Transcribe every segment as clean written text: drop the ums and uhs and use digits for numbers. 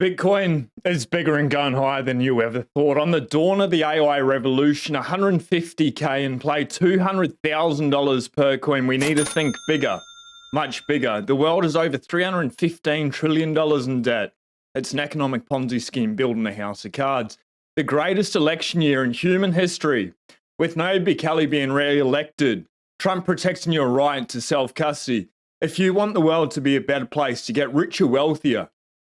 Bitcoin is bigger and going higher than you ever thought. On the dawn of the AI revolution, 150K in play, $200,000 per coin. We need to think bigger, much bigger. The world is over $315 trillion in debt. It's an economic Ponzi scheme building a house of cards. The greatest election year in human history, with Nayib Bukele being re-elected, Trump protecting your right to self-custody. If you want the world to be a better place, to get richer, wealthier,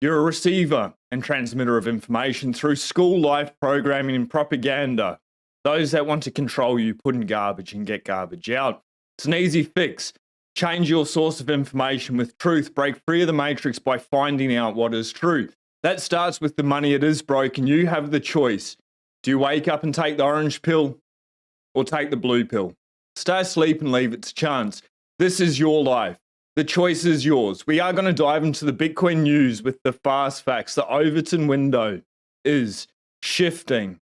you're a receiver and transmitter of information through school life programming and propaganda. Those that want to control you put in garbage and get garbage out. It's an easy fix. Change your source of information with truth. Break free of the matrix by finding out what is true. That starts with the money. It is broken. You have the choice. Do you wake up and take the orange pill or take the blue pill? Stay asleep and leave it to chance. This is your life. The choice is yours. We are going to dive into the Bitcoin news with the fast facts. The Overton window is shifting.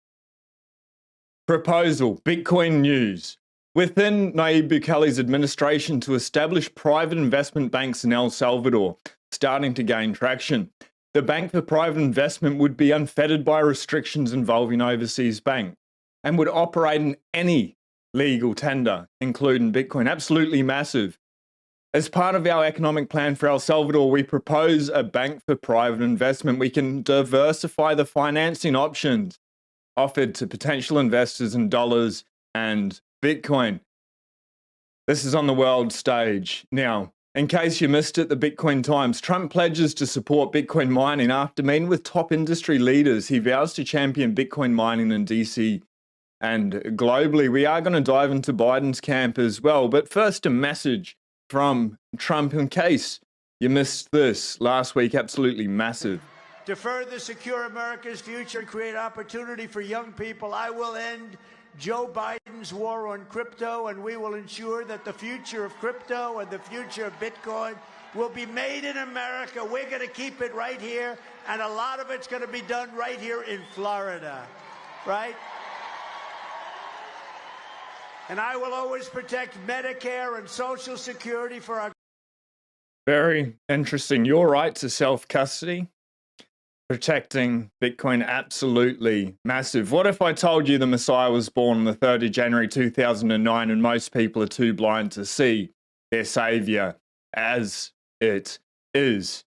Proposal, Bitcoin news. Within Nayib Bukele's administration to establish private investment banks in El Salvador, starting to gain traction. The Bank for Private Investment would be unfettered by restrictions involving overseas banks and would operate in any legal tender, including Bitcoin. Absolutely massive. As part of our economic plan for El Salvador, we propose a bank for private investment. We can diversify the financing options offered to potential investors in dollars and Bitcoin. This is on the world stage. Now, in case you missed it, the Bitcoin Times, Trump pledges to support Bitcoin mining after meeting with top industry leaders. He vows to champion Bitcoin mining in DC and globally. We are going to dive into Biden's camp as well. But first, a message from Trump in case you missed this last week. Absolutely massive. To further secure America's future and create opportunity for young people, I will end Joe Biden's war on crypto, and we will ensure that the future of crypto and the future of Bitcoin will be made in America. We're going to keep it right here, and a lot of it's going to be done right here in Florida, right? And I will always protect Medicare and Social Security for our... Very interesting. Your right to self-custody, protecting Bitcoin, absolutely massive. What if I told you the Messiah was born on the 3rd of January 2009 and most people are too blind to see their savior as it is?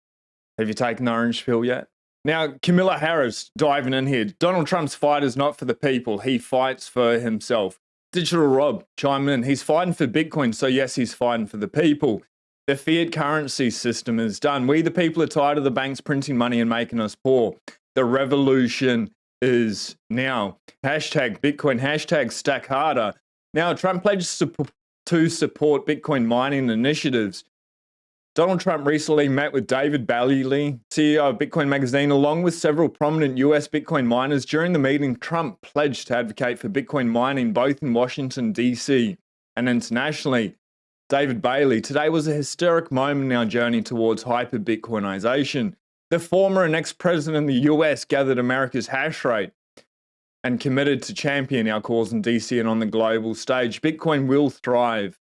Have you taken the orange pill yet? Now, Camilla Harris diving in here. Donald Trump's fight is not for the people. He fights for himself. Digital Rob chiming in. He's fighting for Bitcoin, so yes, he's fighting for the people. The fiat currency system is done. We, the people, are tired of the banks printing money and making us poor. The revolution is now. Hashtag Bitcoin, hashtag stack harder. Now, Trump pledges to support Bitcoin mining initiatives. Donald Trump recently met with David Bailey, CEO of Bitcoin Magazine, along with several prominent US Bitcoin miners. During the meeting, Trump pledged to advocate for Bitcoin mining both in Washington, D.C. and internationally. David Bailey, today was a historic moment in our journey towards hyper-Bitcoinization. The former and ex-president of the US gathered America's hash rate and committed to champion our cause in D.C. and on the global stage. Bitcoin will thrive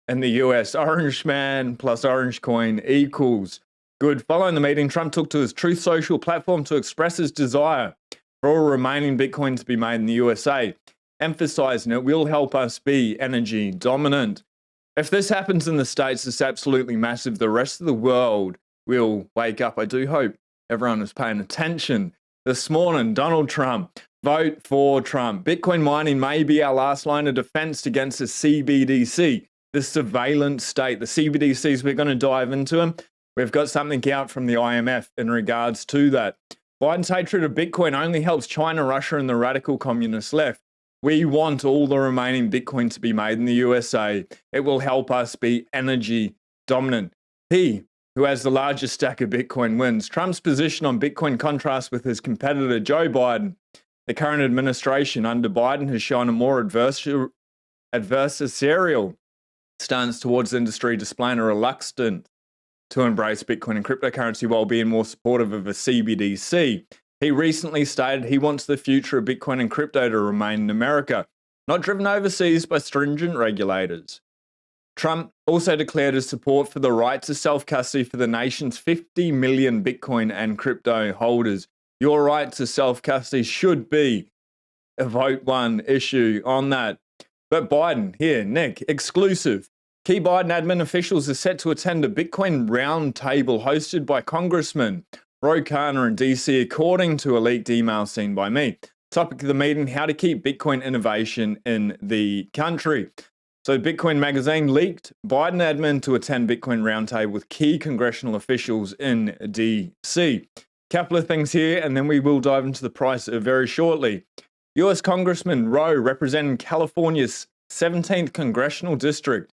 in the US. Orange man plus orange coin equals good. Following the meeting, Trump took to his Truth Social platform to express his desire for all remaining Bitcoin to be made in the USA, emphasizing it will help us be energy dominant. If this happens in the States, it's absolutely massive. The rest of the world will wake up. I do hope everyone is paying attention. This morning, Donald Trump, vote for Trump. Bitcoin mining may be our last line of defense against the CBDC, the surveillance state. The CBDCs, we're going to dive into them. We've got something out from the IMF in regards to that. Biden's hatred of Bitcoin only helps China, Russia, and the radical communist left. We want all the remaining Bitcoin to be made in the USA. It will help us be energy dominant. He, who has the largest stack of Bitcoin, wins. Trump's position on Bitcoin contrasts with his competitor, Joe Biden. The current administration under Biden has shown a more adversarial stance towards the industry, displaying a reluctance to embrace Bitcoin and cryptocurrency while being more supportive of a CBDC. He recently stated he wants the future of Bitcoin and crypto to remain in America, not driven overseas by stringent regulators. Trump also declared his support for the right to self-custody for the nation's 50 million Bitcoin and crypto holders. Your right to self-custody should be a vote one issue on that. But Biden, here, Nick, exclusive. Key Biden admin officials are set to attend a Bitcoin roundtable hosted by Congressman Roy Karner in DC, according to a leaked email seen by me. Topic of the meeting, how to keep Bitcoin innovation in the country. So Bitcoin Magazine leaked Biden admin to attend Bitcoin roundtable with key congressional officials in DC. Couple of things here, and then we will dive into the price very shortly. US Congressman Roe, representing California's 17th congressional district,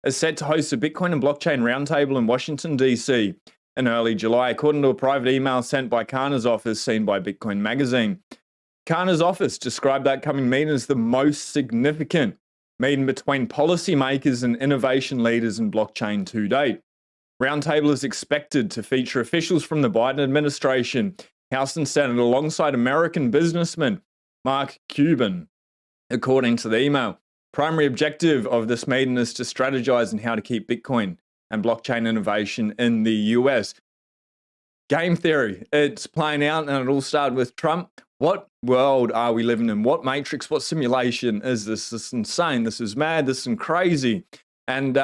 is set to host a Bitcoin and blockchain roundtable in Washington, D.C. in early July, according to a private email sent by Karner's office, seen by Bitcoin Magazine. Karner's office described that coming meeting as the most significant meeting between policymakers and innovation leaders in blockchain to date. Roundtable is expected to feature officials from the Biden administration, House and Senate, alongside American businessman Mark Cuban, according to the email. Primary objective of this meeting is to strategize on how to keep Bitcoin and blockchain innovation in the US. Game theory, it's playing out, and it all started with Trump. What world are we living in? What matrix, what simulation is this? This is insane. This is mad. This is crazy. And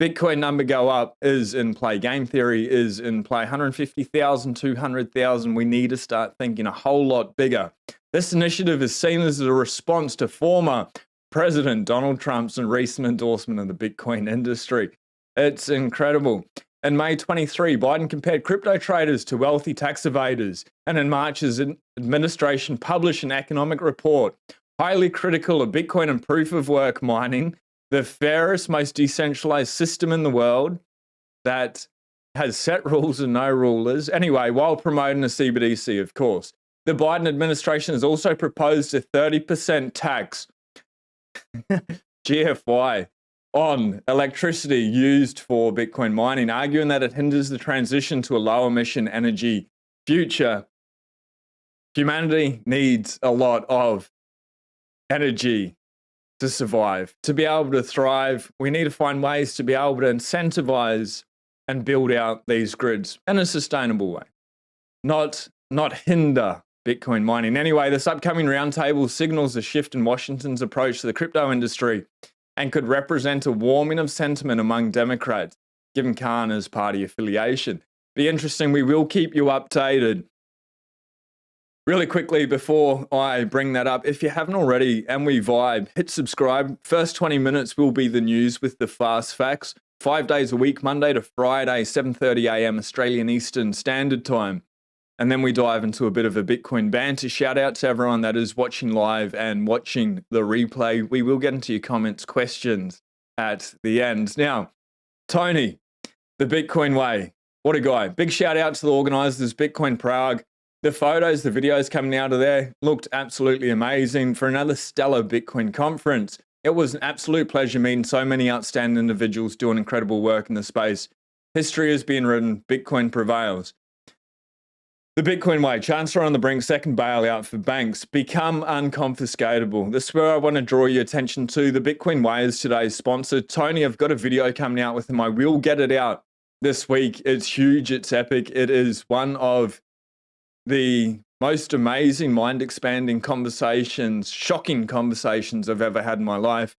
Bitcoin number go up is in play. Game theory is in play. 150,000, 200,000. We need to start thinking a whole lot bigger. This initiative is seen as a response to former President Donald Trump's recent endorsement of the Bitcoin industry. It's incredible. In May 23, Biden compared crypto traders to wealthy tax evaders, and in March, his administration published an economic report highly critical of Bitcoin and proof of work mining, the fairest, most decentralized system in the world that has set rules and no rulers. Anyway, while promoting a CBDC, of course. The Biden administration has also proposed a 30% tax, GFY, on electricity used for Bitcoin mining, arguing that it hinders the transition to a low-emission energy future. Humanity needs a lot of energy to survive. To be able to thrive, we need to find ways to be able to incentivize and build out these grids in a sustainable way, not hinder Bitcoin mining. Anyway, this upcoming roundtable signals a shift in Washington's approach to the crypto industry and could represent a warming of sentiment among Democrats, given Karner's party affiliation. Be interesting. We will keep you updated. Really quickly before I bring that up, if you haven't already and we vibe, hit subscribe. First 20 minutes will be the news with the fast facts. 5 days a week, Monday to Friday, 7:30 a.m. Australian Eastern Standard Time. And then we dive into a bit of a Bitcoin banter. Shout out to everyone that is watching live and watching the replay. We will get into your comments, questions at the end. Now, Tony, the Bitcoin way. What a guy. Big shout out to the organizers, Bitcoin Prague. The photos, the videos coming out of there looked absolutely amazing for another stellar Bitcoin conference. It was an absolute pleasure meeting so many outstanding individuals doing incredible work in the space. History is being written. Bitcoin prevails. The Bitcoin way, Chancellor on the brink, second bailout for banks, become unconfiscatable. This is where I want to draw your attention to. The Bitcoin way is today's sponsor. Tony, I've got a video coming out with him. I will get it out this week. It's huge. It's epic. It is one of the most amazing, mind-expanding conversations, shocking conversations I've ever had in my life.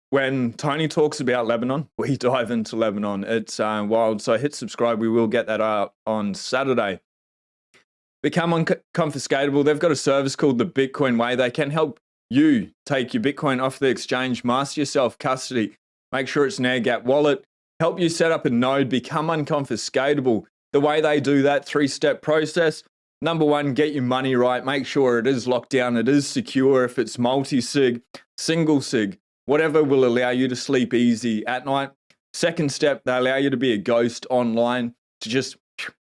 When Tony talks about Lebanon, we dive into Lebanon. It's wild. So hit subscribe. We will get that out on Saturday. Become unconfiscatable. They've got a service called the Bitcoin Way. They can help you take your Bitcoin off the exchange, master your self-custody, make sure it's an air-gap wallet, help you set up a node, become unconfiscatable. The way they do that, 3-step process. Number one, get your money right. Make sure it is locked down. It is secure. If it's multi-sig, single sig, whatever will allow you to sleep easy at night. Second step, they allow you to be a ghost online, to just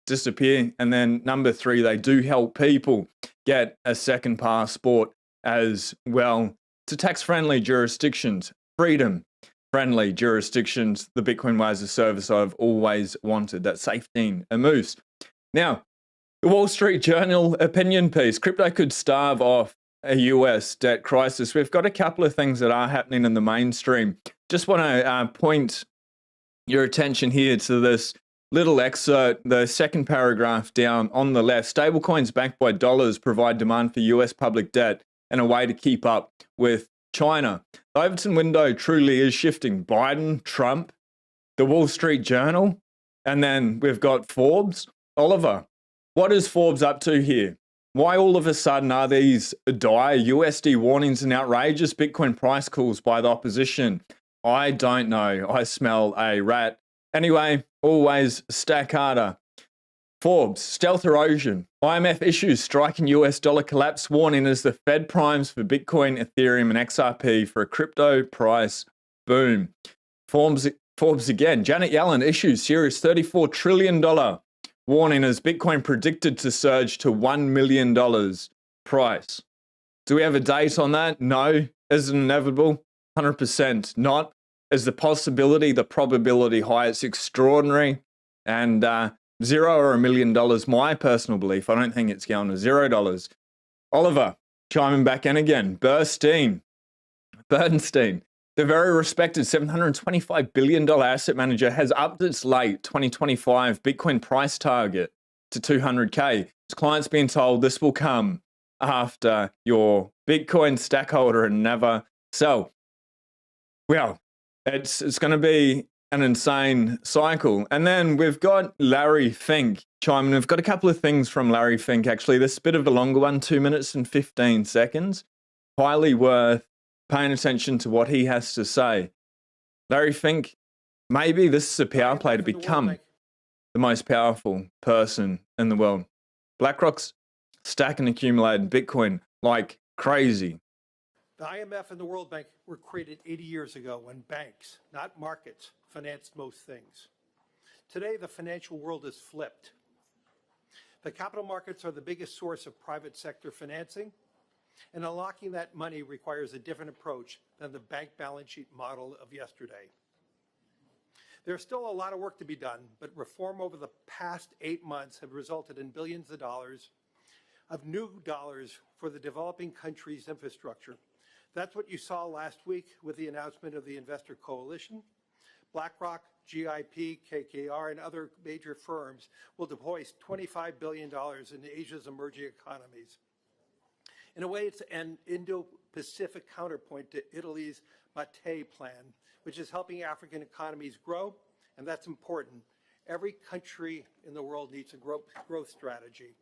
disappear. And then number 3, they do help people get a second passport as well to tax-friendly jurisdictions, freedom-friendly jurisdictions. The Bitcoin Way is a service I've always wanted. That's safety a moose. Now, the Wall Street Journal opinion piece, crypto could starve off a US debt crisis. We've got a couple of things that are happening in the mainstream. just want to point your attention here to this little excerpt, the second paragraph down on the left. Stablecoins backed by dollars provide demand for US public debt and a way to keep up with China. The Overton window truly is shifting. Biden, Trump, the Wall Street Journal, and then we've got Forbes. Oliver, what is Forbes up to here? Why all of a sudden are these dire USD warnings and outrageous Bitcoin price calls by the opposition? I don't know. I smell a rat. Anyway, always stack harder. Forbes, stealth erosion. IMF issues striking US dollar collapse warning as the Fed primes for Bitcoin, Ethereum, and XRP for a crypto price boom. Forbes again. Janet Yellen issues serious $34 trillion warning as Bitcoin predicted to surge to $1 million price. Do we have a date on that? No. Is it inevitable? 100% not. Is the possibility, the probability high? It's extraordinary. And $0 or $1 million, my personal belief, I don't think it's going to $0. Oliver, chiming back in again. Bernstein, the very respected $725 billion asset manager, has upped its late 2025 Bitcoin price target to 200K. Its clients being told this will come after your Bitcoin stackholder and never sell. Well, it's going to be an insane cycle. And then we've got Larry Fink chiming. We've got a couple of things from Larry Fink, actually. This is a bit of a longer one, 2 minutes and 15 seconds. Highly worth paying attention to what he has to say. Larry Fink, maybe this is a power play to become the most powerful person in the world. BlackRock's stacking accumulated Bitcoin like crazy. The IMF and the World Bank were created 80 years ago when banks, not markets, financed most things. Today, the financial world is flipped. The capital markets are the biggest source of private sector financing, and unlocking that money requires a different approach than the bank balance sheet model of yesterday. There's still a lot of work to be done, but reform over the past 8 months have resulted in billions of dollars of new dollars for the developing countries' infrastructure. That's what you saw last week with the announcement of the Investor Coalition. BlackRock, GIP, KKR, and other major firms will deploy $25 billion in Asia's emerging economies. In a way, it's an Indo-Pacific counterpoint to Italy's Mattei plan, which is helping African economies grow, and that's important. Every country in the world needs a growth strategy.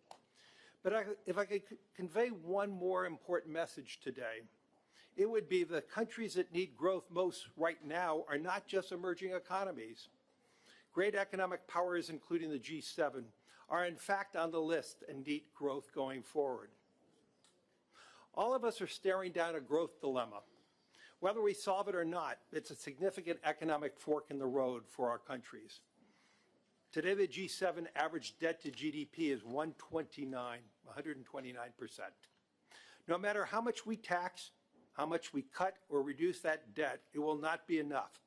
But if I could convey one more important message today, it would be the countries that need growth most right now are not just emerging economies. Great economic powers, including the G7, are in fact on the list and need growth going forward. All of us are staring down a growth dilemma. Whether we solve it or not, it's a significant economic fork in the road for our countries. Today, the G7 average debt to GDP is 129%. No matter how much we tax, how much we cut or reduce that debt, it will not be enough.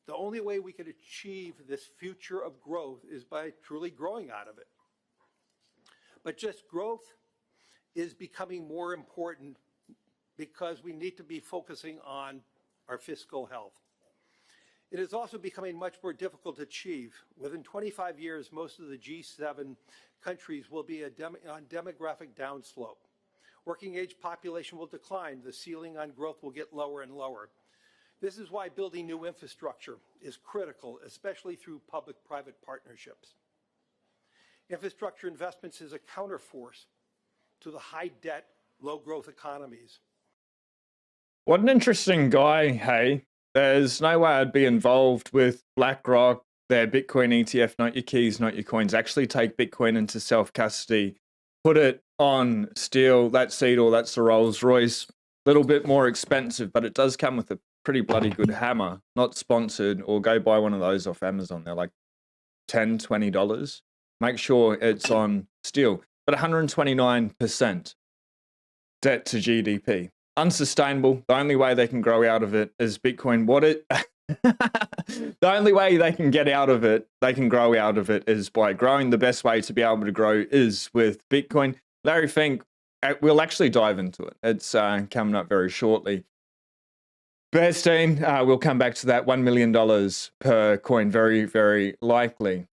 The only way we can achieve this future of growth is by truly growing out of it. But just growth is becoming more important because we need to be focusing on our fiscal health. It is also becoming much more difficult to achieve. Within 25 years, most of the G7 countries will be on demographic downslope. Working age population will decline. The ceiling on growth will get lower and lower. This is why building new infrastructure is critical, especially through public-private partnerships. Infrastructure investments is a counterforce to the high debt, low growth economies. What an interesting guy, hey. There's no way I'd be involved with BlackRock, their Bitcoin ETF, not your keys, not your coins. Actually take Bitcoin into self-custody, put it on steel, that's Seedor, that's the Rolls Royce. A little bit more expensive, but it does come with a pretty bloody good hammer. Not sponsored, or go buy one of those off Amazon. They're like $10, $20. Make sure it's on steel. But 129% debt to GDP. Unsustainable. The only way they can grow out of it is Bitcoin. The only way they can get out of it, they can grow out of it, is by growing. The best way to be able to grow is with Bitcoin. Larry Fink, we'll actually dive into it. It's coming up very shortly. Bernstein, we'll come back to that. $1 million per coin, very, very likely.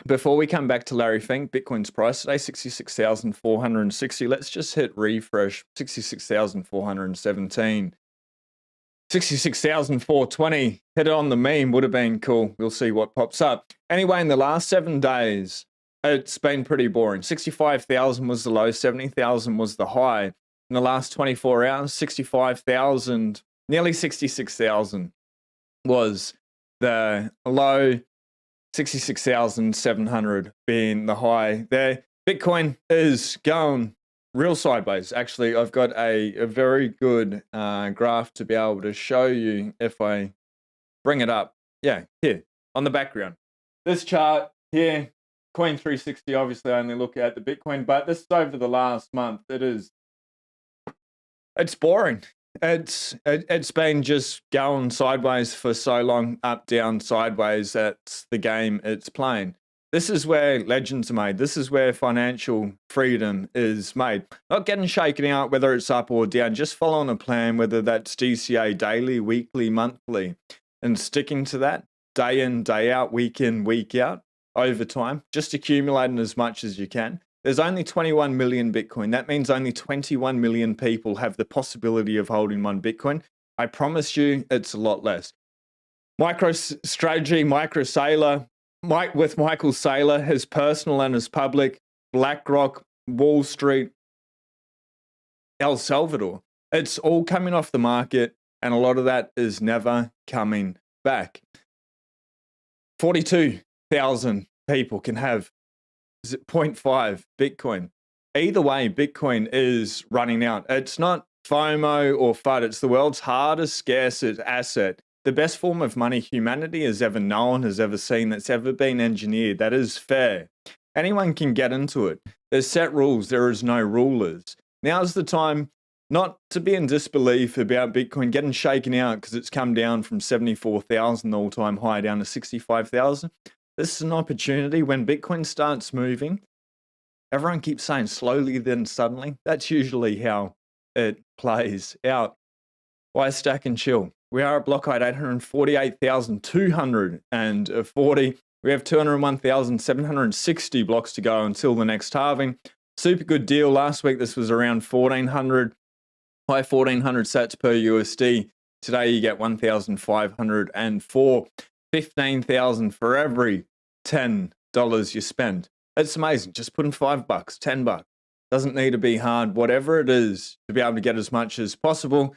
Before we come back to Larry Fink, Bitcoin's price today, 66,460. Let's just hit refresh, 66,417. 66,420. Hit it on the meme, would have been cool. We'll see what pops up. Anyway, in the last 7 days, it's been pretty boring. 65,000 was the low, 70,000 was the high. In the last 24 hours, 65,000, nearly 66,000 was the low, 66,700 being the high there. Bitcoin is going real sideways. Actually, I've got a very good graph to be able to show you if I bring it up. Yeah, here on the background. This chart here, Coin 360, obviously I only look at the Bitcoin, but this is over the last month. It's boring. It's been just going sideways for so long, up, down, sideways. That's the game it's playing. This is where legends are made. This is where financial freedom is made. Not getting shaken out, whether it's up or down, just following a plan, whether that's DCA daily, weekly, monthly, and sticking to that day in, day out, week in, week out, over time, just accumulating as much as you can. There's only 21 million Bitcoin. That means only 21 million people have the possibility of holding one Bitcoin. I promise you it's a lot less. MicroStrategy, MicroSaylor, with Michael Saylor, his personal and his public, BlackRock, Wall Street, El Salvador. It's all coming off the market, and a lot of that is never coming back. 42,000 people can have 0.5 Bitcoin. Either way, Bitcoin is running out. It's not FOMO or FUD. It's the world's hardest, scarcest asset. The best form of money humanity has ever known, has ever seen, that's ever been engineered. That is fair. Anyone can get into it. There's set rules. There is no rulers. Now's the time not to be in disbelief about Bitcoin getting shaken out because it's come down from 74,000 all-time high down to 65,000. This is an opportunity. When Bitcoin starts moving, everyone keeps saying slowly, then suddenly. That's usually how it plays out. Why stack and chill? We are at block height 848,240. We have 201,760 blocks to go until the next halving. Super good deal. Last week, this was around 1,400, high 1,400 sats per USD. Today, you get 1,504. 15,000 for every $10 you spend. It's amazing. Just put in $5, $10. Doesn't need to be hard. Whatever it is to be able to get as much as possible.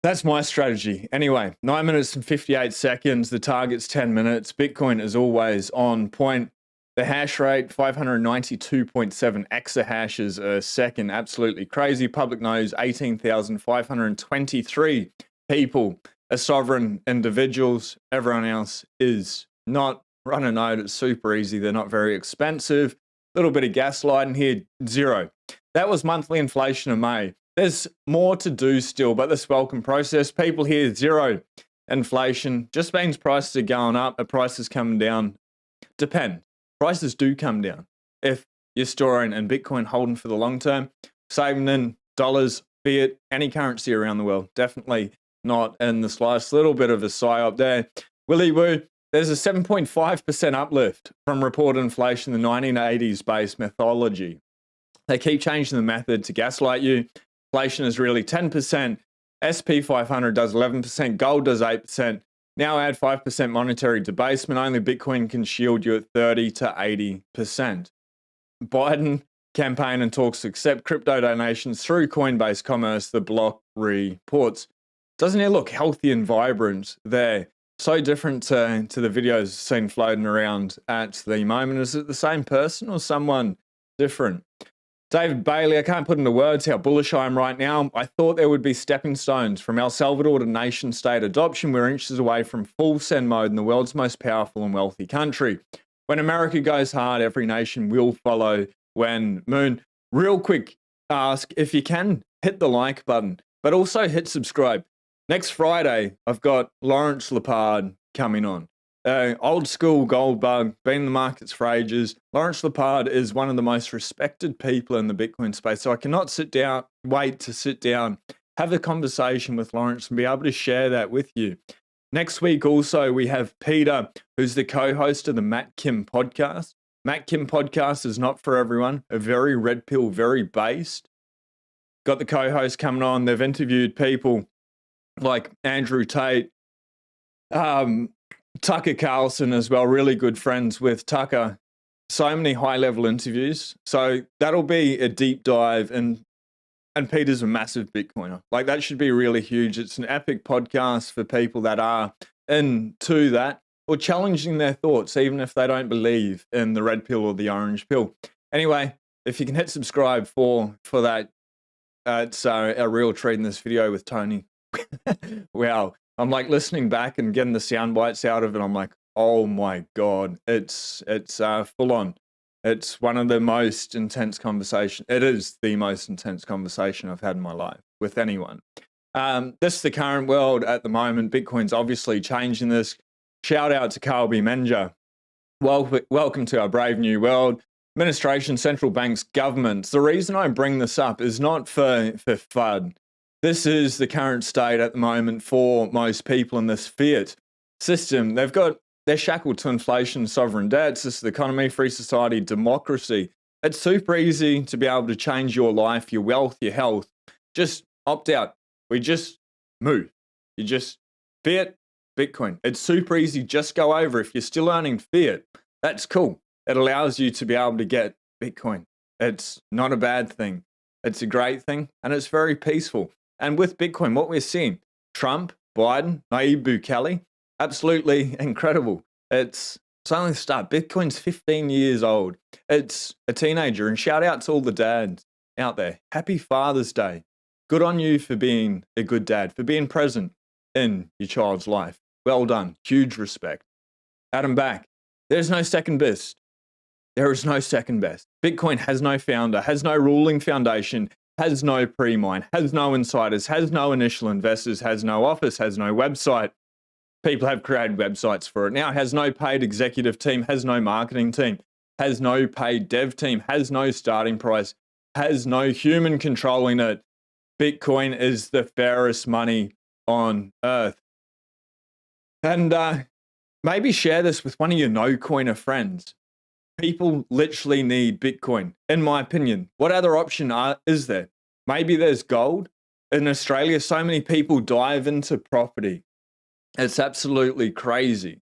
That's my strategy. Anyway, 9 minutes and 58 seconds. The target's 10 minutes. Bitcoin is always on point. The hash rate, 592.7 exahashes a second. Absolutely crazy. Public knows 18,523 people are sovereign individuals. Everyone else is not. Run a node, it's super easy. They're not very expensive. A little bit of gaslighting here, zero. That was monthly inflation in May. There's more to do still, but this welcome process. People here, zero inflation. Just means prices are going up, the prices coming down. Depend. Prices do come down. If you're storing in Bitcoin, holding for the long term, saving in dollars, fiat, any currency around the world, definitely not in the slightest. Little bit of a psyop there. Willy Woo, there's a 7.5% uplift from reported inflation in the 1980s based methodology. They keep changing the method to gaslight you. Inflation is really 10%. SP 500 does 11%. Gold does 8%. Now add 5% monetary debasement. Only Bitcoin can shield you at 30 to 80%. Biden campaign and talks to accept crypto donations through Coinbase Commerce, the block reports. Doesn't it look healthy and vibrant there? So different to the videos seen floating around at the moment. Is it the same person or someone different? David Bailey, I can't put into words how bullish I am right now. I thought there would be stepping stones from El Salvador to nation state adoption. We're inches away from full send mode in the world's most powerful and wealthy country. When America goes hard, every nation will follow. When Moon, real quick ask if you can hit the like button, but also hit subscribe. Next Friday, I've got Lawrence Lepard coming on. Old school gold bug, been in the markets for ages. Lawrence Lepard is one of the most respected people in the Bitcoin space, so I cannot wait to sit down have a conversation with Lawrence and be able to share that with you. Next week, also, we have Peter, who's the co-host of the Matt Kim podcast. Matt Kim podcast is not for everyone, a very red pill, very based. Got the co-host coming on. They've interviewed people like Andrew Tate, Tucker Carlson as well, really good friends with Tucker. So many high-level interviews. So that'll be a deep dive, and Peter's a massive Bitcoiner. Like, that should be really huge. It's an epic podcast for people that are into that or challenging their thoughts, even if they don't believe in the red pill or the orange pill. Anyway, if you can hit subscribe for that, it's a real treat in this video with Tony. Wow. I'm like listening back and getting the sound bites out of it. I'm like, oh my God, it's full on. It's one of the most intense conversations. It is the most intense conversation I've had in my life with anyone. This is the current world at the moment. Bitcoin's obviously changing this. Shout out to Carl B. Menja. Welcome to our brave new world. Administration, central banks, governments. The reason I bring this up is not for fun. This is the current state at the moment for most people in this fiat system. They're shackled to inflation, sovereign debts. This is the economy, free society, democracy. It's super easy to be able to change your life, your wealth, your health. Just opt out. We just move. You just fiat, Bitcoin. It's super easy. Just go over. If you're still earning fiat, that's cool. It allows you to be able to get Bitcoin. It's not a bad thing. It's a great thing, and it's very peaceful. And with Bitcoin, what we're seeing, Trump, Biden, Nayib Bukele, absolutely incredible. It's only the start. Bitcoin's 15 years old. It's a teenager. And shout out to all the dads out there. Happy Father's Day. Good on you for being a good dad, for being present in your child's life. Well done. Huge respect. Adam Back. There's no second best. There is no second best. Bitcoin has no founder, has no ruling foundation, has no pre-mine, has no insiders, has no initial investors, has no office, has no website. People have created websites for it now. Has no paid executive team, has no marketing team, has no paid dev team, has no starting price, has no human controlling it. Bitcoin is the fairest money on earth. And maybe share this with one of your no-coiner friends. People literally need Bitcoin, in my opinion. What other option is there? Maybe there's gold. In Australia, so many people dive into property. It's absolutely crazy.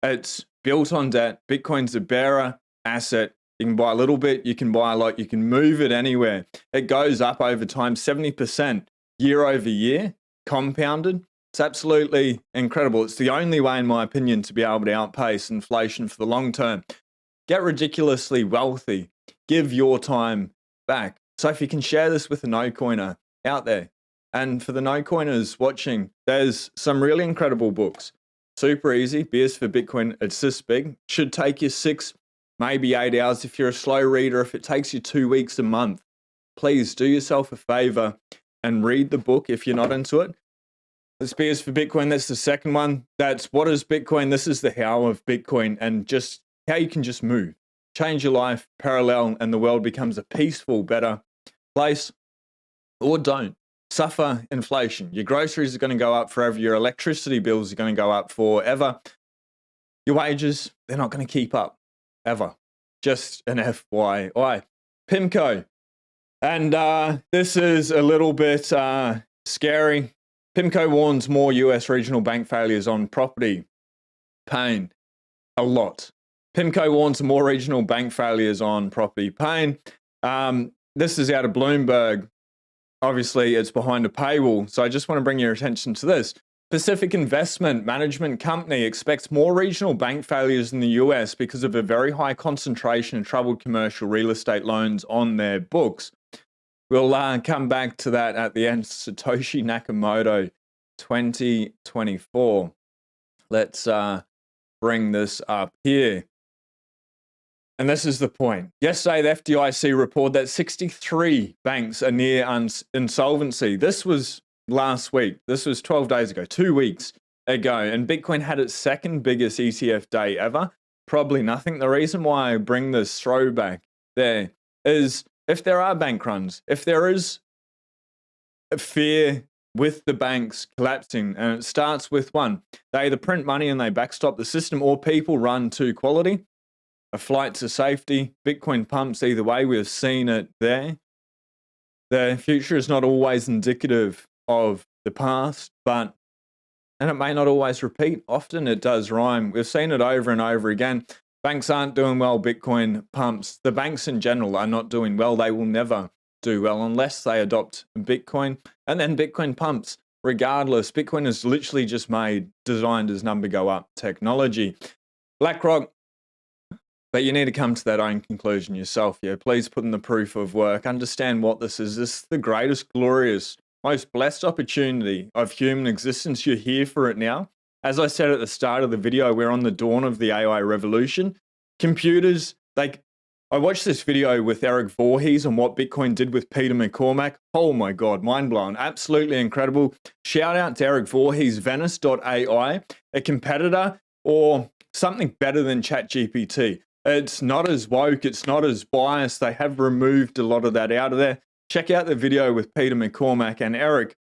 It's built on debt. Bitcoin's a bearer asset. You can buy a little bit, you can buy a lot, you can move it anywhere. It goes up over time, 70% year over year, compounded. It's absolutely incredible. It's the only way, in my opinion, to be able to outpace inflation for the long term. Get ridiculously wealthy. Give your time back. So if you can share this with a no-coiner out there, and for the no-coiners watching, there's some really incredible books. Super easy. Beers for Bitcoin. It's this big. Should take you 6, maybe 8 hours if you're a slow reader. If it takes you 2 weeks, a month, please do yourself a favor and read the book if you're not into it. This Beers for Bitcoin, that's the second one. That's what is Bitcoin. This is the how of Bitcoin, and just how you can just move, change your life, parallel, and the world becomes a peaceful, better place. Or don't. Suffer inflation. Your groceries are going to go up forever. Your electricity bills are going to go up forever. Your wages, they're not going to keep up ever. Just an FYI. PIMCO. And this is a little bit scary. PIMCO warns more US regional bank failures on property. Pain. A lot. PIMCO warns more regional bank failures on property. Pain. This is out of Bloomberg. Obviously, it's behind a paywall. So I just want to bring your attention to this. Pacific Investment Management Company expects more regional bank failures in the US because of a very high concentration of troubled commercial real estate loans on their books. We'll come back to that at the end. Satoshi Nakamoto, 2024. Let's bring this up here. And this is the point. Yesterday, the FDIC reported that 63 banks are near insolvency. This was last week. This was 12 days ago, 2 weeks ago. And Bitcoin had its second biggest ETF day ever. Probably nothing. The reason why I bring this throwback there is if there are bank runs, if there is fear with the banks collapsing, and it starts with one. They either print money and they backstop the system, or people run to quality, a flight to safety. Bitcoin pumps either way. We've seen it there. The future is not always indicative of the past, and it may not always repeat. Often it does rhyme. We've seen it over and over again. Banks aren't doing well. Bitcoin pumps. The banks in general are not doing well. They will never do well unless they adopt Bitcoin. And then Bitcoin pumps. Regardless, Bitcoin is literally just designed as number go up technology. BlackRock, but you need to come to that own conclusion yourself. Yeah, please put in the proof of work. Understand what this is. This is the greatest, glorious, most blessed opportunity of human existence. You're here for it now. As I said at the start of the video, we're on the dawn of the AI revolution. Computers, I watched this video with Eric Voorhees on what Bitcoin did with Peter McCormack. Oh my God, mind blown. Absolutely incredible. Shout out to Eric Voorhees, Venice.ai, a competitor or something better than ChatGPT. It's not as woke, it's not as biased. They have removed a lot of that out of there. Check out the video with Peter McCormack and Eric,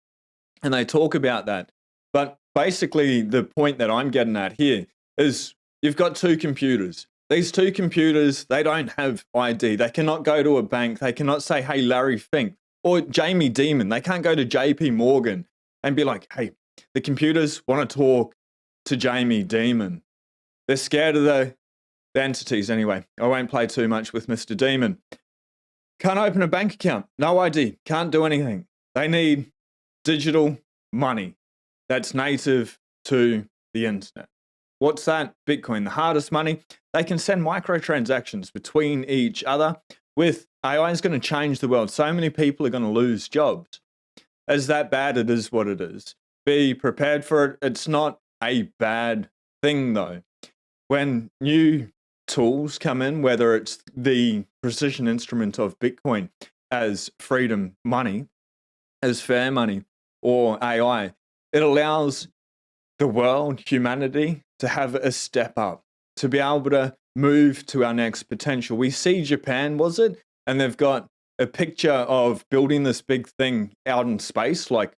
and they talk about that. But basically, the point that I'm getting at here is you've got two computers. These two computers, they don't have ID. They cannot go to a bank. They cannot say, hey, Larry Fink or Jamie Dimon. They can't go to JP Morgan and be like, hey, the computers want to talk to Jamie Dimon. They're scared of the entities anyway. I won't play too much with Mr. Demon. Can't open a bank account. No ID. Can't do anything. They need digital money that's native to the internet. What's that? Bitcoin, the hardest money. They can send microtransactions between each other. With AI is going to change the world. So many people are going to lose jobs. Is that bad? It is what it is. Be prepared for it. It's not a bad thing though. When new tools come in, whether it's the precision instrument of Bitcoin as freedom money, as fair money, or AI, it allows the world, humanity, to have a step up, to be able to move to our next potential. We see Japan, was it? And they've got a picture of building this big thing out in space, like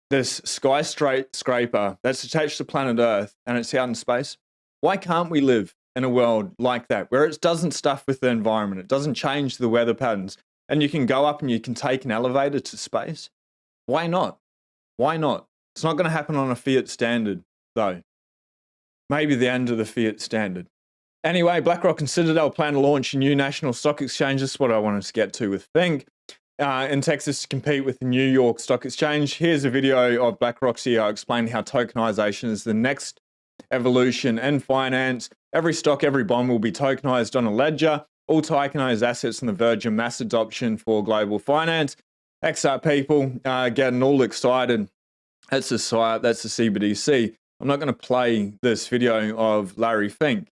this skyscraper that's attached to planet Earth and it's out in space. Why can't we live in a world like that, where it doesn't stuff with the environment, it doesn't change the weather patterns, and you can go up and you can take an elevator to space? Why not? Why not? It's not going to happen on a fiat standard, though. Maybe the end of the fiat standard. Anyway, BlackRock and Citadel plan to launch a new national stock exchange. This is what I wanted to get to with Think. In Texas to compete with the New York Stock Exchange. Here's a video of BlackRock CEO explaining how tokenization is the next evolution in finance. Every stock, every bond will be tokenized on a ledger. All tokenized assets on the verge of mass adoption for global finance. XR people getting all excited. That's the SIOP, that's the CBDC. I'm not going to play this video of Larry Fink.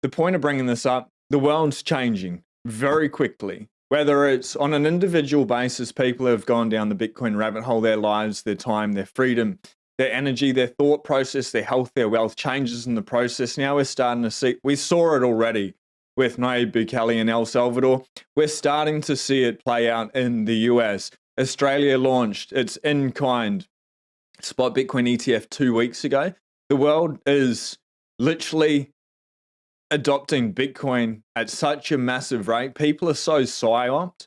The point of bringing this up, the world's changing very quickly. Whether it's on an individual basis, people have gone down the Bitcoin rabbit hole, their lives, their time, their freedom, their energy, their thought process, their health, their wealth changes in the process. Now we're starting to see, we saw it already with Nayib Bukele in El Salvador. We're starting to see it play out in the US. Australia launched its in-kind spot Bitcoin ETF 2 weeks ago. The world is literally adopting Bitcoin at such a massive rate. People are so psyoped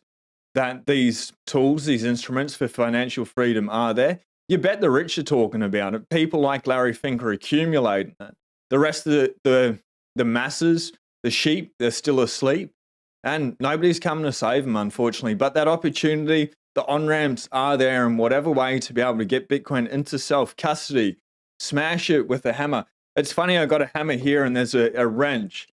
that these tools, these instruments for financial freedom are there. You bet the rich are talking about it. People like Larry Fink are accumulating it. The rest of the masses, the sheep, they're still asleep, and nobody's coming to save them, unfortunately. But that opportunity, the on-ramps are there in whatever way to be able to get Bitcoin into self-custody. Smash it with a hammer. It's funny, I got a hammer here and there's a wrench.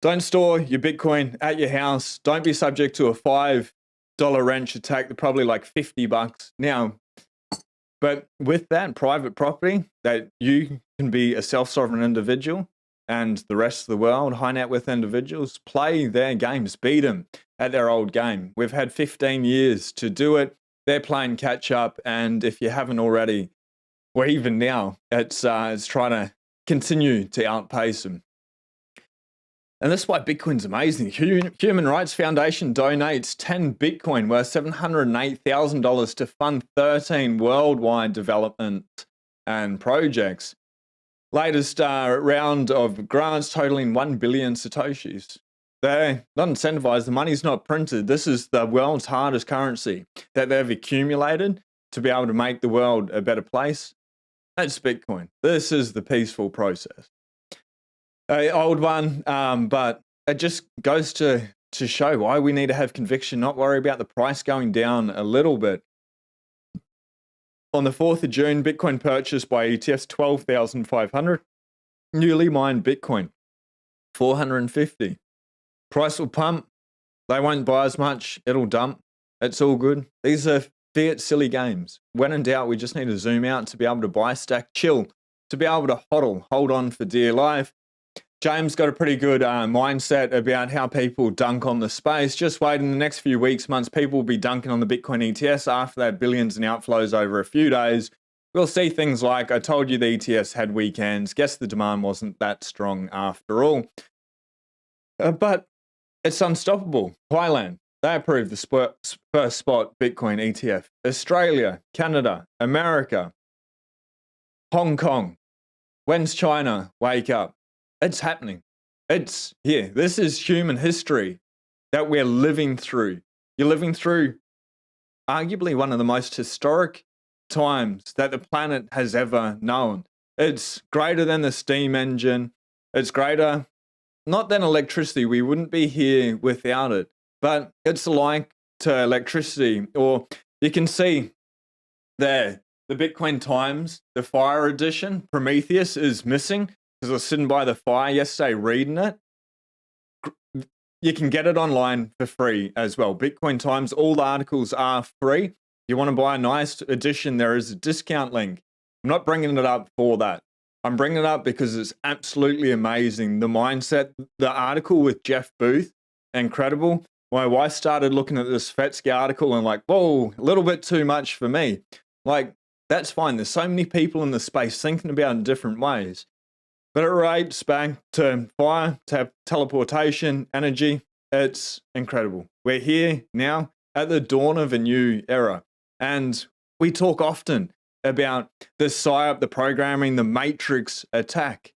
Don't store your Bitcoin at your house. Don't be subject to a $5 wrench attack. They're probably like $50 now. But with that private property, that you can be a self-sovereign individual, and the rest of the world, high net worth individuals, play their games, beat them at their old game. We've had 15 years to do it. They're playing catch up, and if you haven't already, or even now, it's trying to continue to outpace them. And that's why Bitcoin's amazing. Human Rights Foundation donates 10 Bitcoin worth $708,000 to fund 13 worldwide development and projects. Latest round of grants totaling 1 billion Satoshis. They're not incentivized. The money's not printed. This is the world's hardest currency that they've accumulated to be able to make the world a better place. That's Bitcoin. This is the peaceful process. Old one, but it just goes to show why we need to have conviction, not worry about the price going down a little bit. On the 4th of June, Bitcoin purchased by ETFs 12,500. Newly mined Bitcoin, 450. Price will pump. They won't buy as much. It'll dump. It's all good. These are fiat silly games. When in doubt, we just need to zoom out to be able to buy, stack, chill, to be able to hodl, hold on for dear life. James got a pretty good mindset about how people dunk on the space. Just wait in the next few weeks, months, people will be dunking on the Bitcoin ETS after that billions in outflows over a few days. We'll see things like, I told you the ETS had weekends. Guess the demand wasn't that strong after all. But it's unstoppable. Thailand, they approved the first spot Bitcoin ETF. Australia, Canada, America, Hong Kong. When's China? Wake up. It's happening. It's here. This is human history that we're living through. You're living through arguably one of the most historic times that the planet has ever known. It's greater than the steam engine. It's greater, not than electricity. We wouldn't be here without it. But it's like to electricity. Or you can see there, the Bitcoin Times, the Fire Edition, Prometheus is missing. Because I was sitting by the fire yesterday reading it. You can get it online for free as well. Bitcoin Times, all the articles are free. If you want to buy a nice edition, there is a discount link. I'm not bringing it up for that. I'm bringing it up because it's absolutely amazing. The mindset, the article with Jeff Booth, incredible. My wife started looking at this Fetsky article and like, whoa, a little bit too much for me. Like, that's fine. There's so many people in the space thinking about it in different ways. But it relates back to fire, to teleportation, energy. It's incredible. We're here now at the dawn of a new era. And we talk often about the PSYOP, the programming, the matrix attack,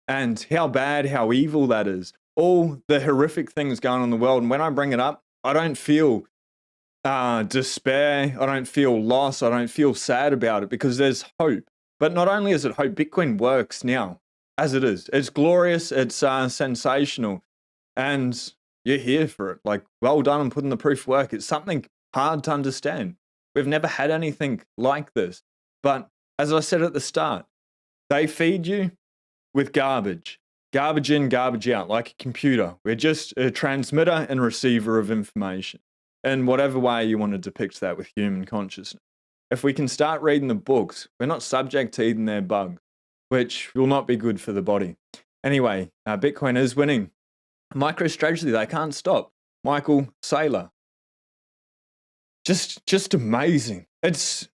and how bad, how evil that is. All the horrific things going on in the world. And when I bring it up, I don't feel despair. I don't feel loss. I don't feel sad about it because there's hope. But not only is it hope, Bitcoin works now. As it is. It's glorious, it's sensational, and you're here for it. Like, well done on putting the proof of work. It's something hard to understand. We've never had anything like this. But as I said at the start, they feed you with garbage. Garbage in, garbage out, like a computer. We're just a transmitter and receiver of information. In whatever way you want to depict that with human consciousness. If we can start reading the books, we're not subject to eating their bugs, which will not be good for the body. Anyway, Bitcoin is winning. MicroStrategy, they can't stop. Michael Saylor. Just amazing. It's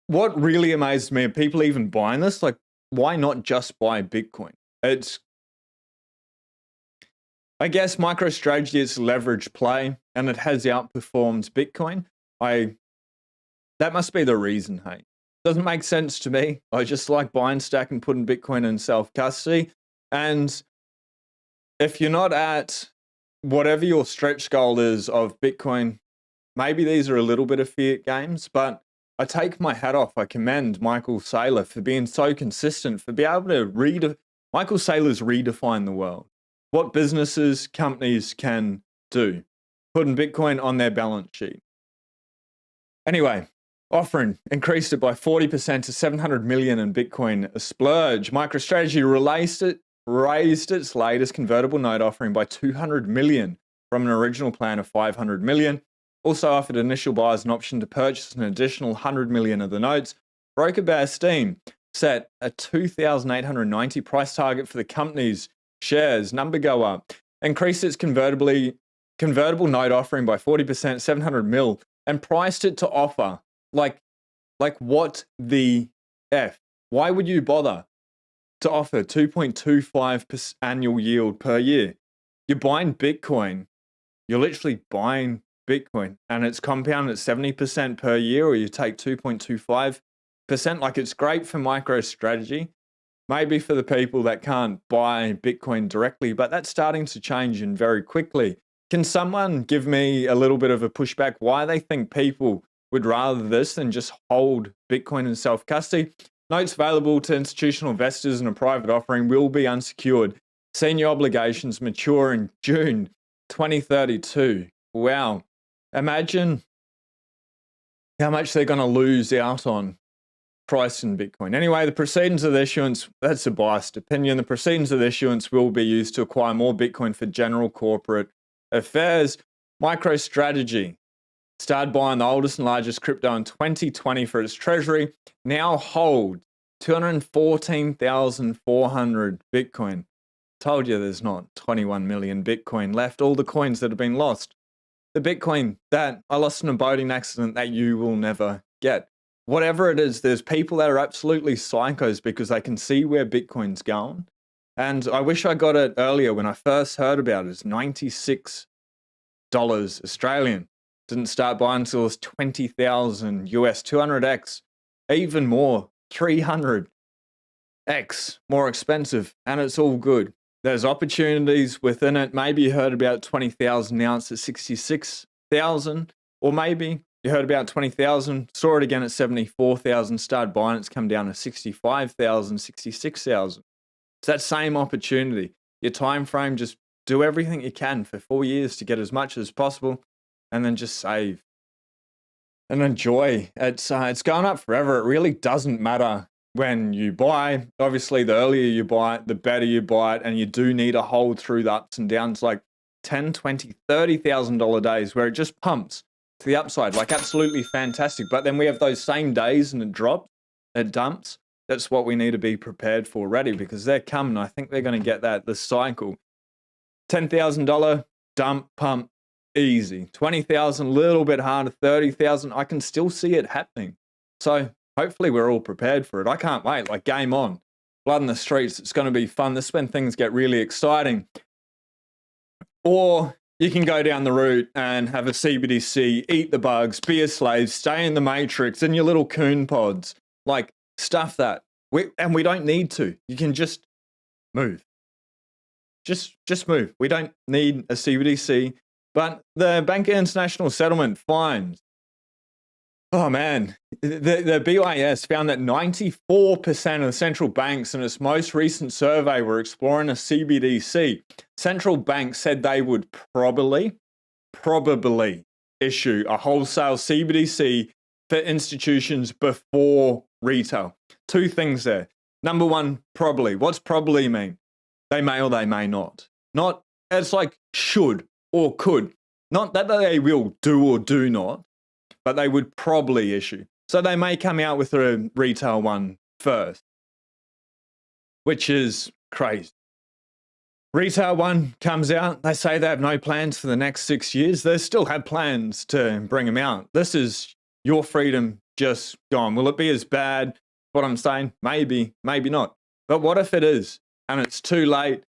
what really amazed me. Are people even buying this? Like, why not just buy Bitcoin? I guess MicroStrategy is leverage play and it has outperformed Bitcoin. That must be the reason, hey. Doesn't make sense to me. I just like buying, stacking, putting Bitcoin in self-custody. And if you're not at whatever your stretch goal is of Bitcoin, maybe these are a little bit of fiat games, but I take my hat off. I commend Michael Saylor for being so consistent, for being able to Michael Saylor's redefined the world. What businesses, companies can do. Putting Bitcoin on their balance sheet. Anyway, offering increased it by 40% to 700 million in Bitcoin splurge. MicroStrategy raised its latest convertible note offering by 200 million from an original plan of 500 million. Also offered initial buyers an option to purchase an additional 100 million of the notes. Broker Bear Steam set a 2,890 price target for the company's shares. Number go up. Increased its convertible note offering by 40%, 700 mil, and priced it to offer. Like what the F? Why would you bother to offer 2.25% annual yield per year? you're buying Bitcoin. You're literally buying Bitcoin, and it's compounded at 70% per year, or you take 2.25%. Like, it's great for MicroStrategy, maybe for the people that can't buy Bitcoin directly, but that's starting to change and very quickly. Can someone give me a little bit of a pushback why they think people would rather this than just hold Bitcoin in self-custody? Notes available to institutional investors in a private offering will be unsecured. Senior obligations mature in June 2032. Wow. Imagine how much they're going to lose out on price in Bitcoin. Anyway, the proceedings of the issuance, that's a biased opinion. The proceedings of the issuance will be used to acquire more Bitcoin for general corporate affairs. MicroStrategy started buying the oldest and largest crypto in 2020 for its treasury, now holds 214,400 Bitcoin. Told you there's not 21 million Bitcoin left, all the coins that have been lost. The Bitcoin that I lost in a boating accident that you will never get. Whatever it is, there's people that are absolutely psychos because they can see where Bitcoin's going. And I wish I got it earlier when I first heard about it. It's $96 Australian. Didn't start buying until it was 20,000 US, 200x, even more, 300x more expensive, and it's all good. There's opportunities within it. Maybe you heard about 20,000 now, it's at 66,000, or maybe you heard about 20,000, saw it again at 74,000, started buying, it's come down to 65,000, 66,000. It's that same opportunity. Your time frame, just do everything you can for 4 years to get as much as possible, and then just save and enjoy. It's going up forever. It really doesn't matter when you buy. Obviously, the earlier you buy it, the better you buy it, and you do need to hold through the ups and downs, like $10, $20, $30,000 days where it just pumps to the upside, like absolutely fantastic. But then we have those same days and it drops, it dumps. That's what we need to be prepared for, ready, because they're coming. I think they're going to get that, the cycle. $10,000 dump, pump, easy. 20,000, a little bit harder. 30,000, I can still see it happening. So hopefully we're all prepared for it. I can't wait. Like, game on. Blood in the streets. It's going to be fun. This is when things get really exciting. Or you can go down the route and have a CBDC, eat the bugs, be a slave, stay in the matrix, in your little coon pods. Like, stuff that. And we don't need to. You can just move. Just move. We don't need a CBDC. But the Bank of International Settlement fines. Oh man, the BIS found that 94% of the central banks in its most recent survey were exploring a CBDC. Central banks said they would probably issue a wholesale CBDC for institutions before retail. Two things there. Number one, probably. What's probably mean? They may or they may not. Not, it's like should or could. Not that they will do or do not, but they would probably issue. So they may come out with a retail one first, which is crazy. Retail one comes out, they say they have no plans for the next 6 years. They still have plans to bring them out. This is your freedom just gone. Will it be as bad? What I'm saying? Maybe, maybe not. But what if it is and it's too late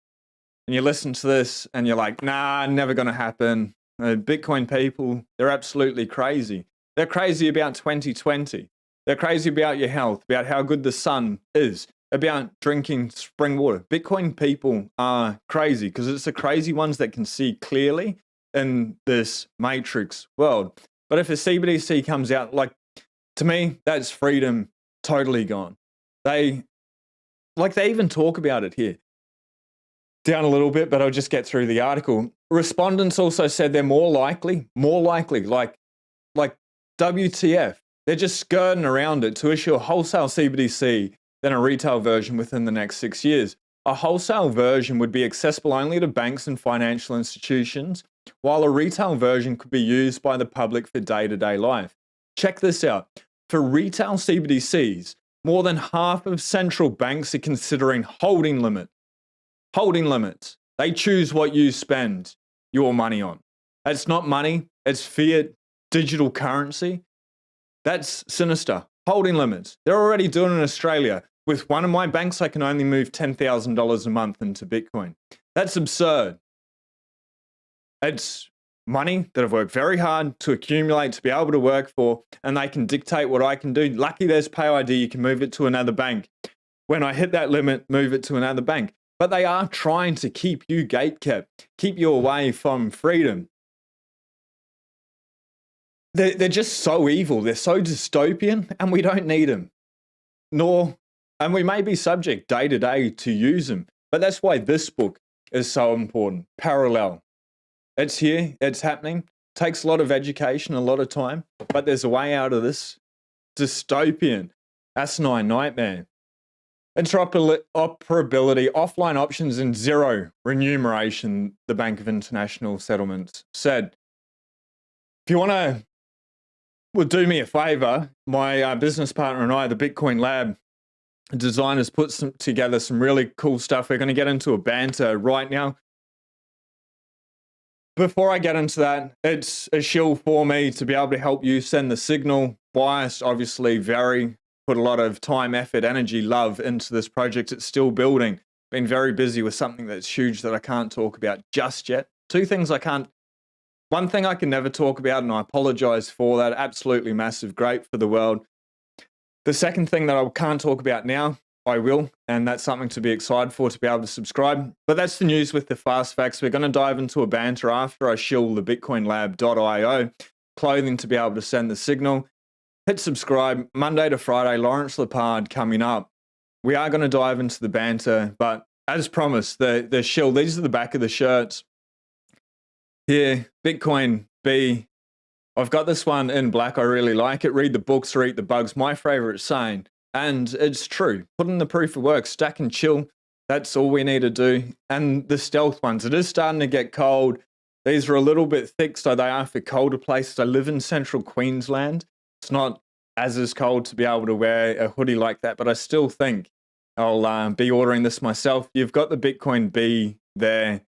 and you listen to this and you're like, nah, never going to happen. Bitcoin people, they're absolutely crazy. They're crazy about 2020. They're crazy about your health, about how good the sun is, about drinking spring water. Bitcoin people are crazy because it's the crazy ones that can see clearly in this matrix world. But if a CBDC comes out, like, to me, that's freedom totally gone. They even talk about it here. Down a little bit, but I'll just get through the article. Respondents also said they're more likely, like WTF. They're just skirting around it to issue a wholesale CBDC than a retail version within the next 6 years. A wholesale version would be accessible only to banks and financial institutions, while a retail version could be used by the public for day-to-day life. Check this out. For retail CBDCs, more than half of central banks are considering holding limits. Holding limits. They choose what you spend your money on. It's not money, it's fiat digital currency. That's sinister. Holding limits. They're already doing it in Australia. With one of my banks, I can only move $10,000 a month into Bitcoin. That's absurd. It's money that I've worked very hard to accumulate to be able to work for, and they can dictate what I can do. Lucky there's Pay ID, you can move it to another bank. When I hit that limit, move it to another bank. But they are trying to keep you gatekept, keep you away from freedom. They're just so evil. They're so dystopian, and we don't need them. And we may be subject day to day to use them. But that's why this book is so important. Parallel. It's here. It's happening. Takes a lot of education, a lot of time. But there's a way out of this dystopian, asinine nightmare. Interoperability, offline options, and zero remuneration, the Bank of International Settlements said. If you want to do me a favor, my business partner and I, the Bitcoin Lab designers, put together some really cool stuff. We're going to get into a banter right now. Before I get into that, it's a shill for me to be able to help you send the signal. Biased, obviously, put a lot of time, effort, energy, love into this project. It's still building. Been very busy with something that's huge that I can't talk about just yet. One thing I can never talk about, and I apologize for that. Absolutely massive, great for the world. The second thing that I can't talk about now, I will, and that's something to be excited for, to be able to subscribe. But that's the news with the fast facts. We're going to dive into a banter after I shill the bitcoinlab.io clothing to be able to send the signal. Hit subscribe. Monday to Friday, Lawrence Lepard coming up. We are going to dive into the banter, but as promised, the shill, these are the back of the shirts. Here, Bitcoin B. I've got this one in black. I really like it. Read the books or eat the bugs. My favorite saying. And it's true. Put in the proof of work. Stack and chill. That's all we need to do. And the stealth ones. It is starting to get cold. These are a little bit thick, so they are for colder places. I live in central Queensland. It's not as cold to be able to wear a hoodie like that, but I still think I'll be ordering this myself. You've got the Bitcoin B there.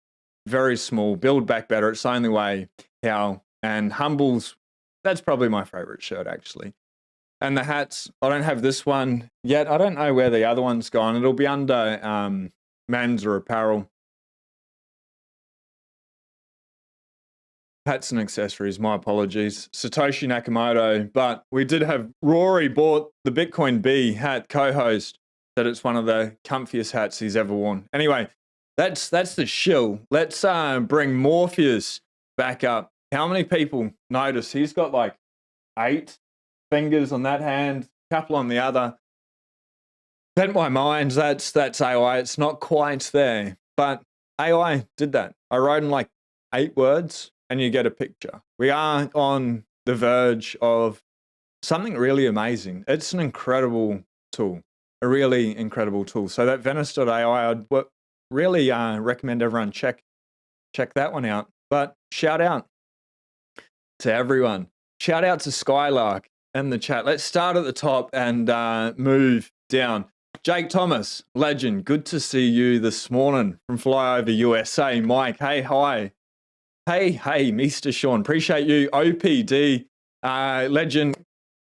Very small. Build back better. It's the only way how. And Humble's, that's probably my favorite shirt, actually. And the hats, I don't have this one yet. I don't know where the other one's gone. It'll be under men's or apparel. Hats and accessories, my apologies. Satoshi Nakamoto, but we did have Rory bought the Bitcoin B hat, co-host, that it's one of the comfiest hats he's ever worn. Anyway, that's the shill. Let's bring Morpheus back up. How many people notice he's got like 8 fingers on that hand, a couple on the other? Bent my mind, that's AI. It's not quite there, but AI did that. I wrote in like 8 words and you get a picture. We are on the verge of something really amazing. It's an incredible tool, a really incredible tool. So that Venice.ai, I'd really recommend everyone check that one out. But shout out to everyone. Shout out to Skylark in the chat. Let's start at the top and move down. Jake Thomas, legend. Good to see you this morning from Flyover USA. Mike, hey, hi. Hey, Mr. Sean. Appreciate you. OPD, legend.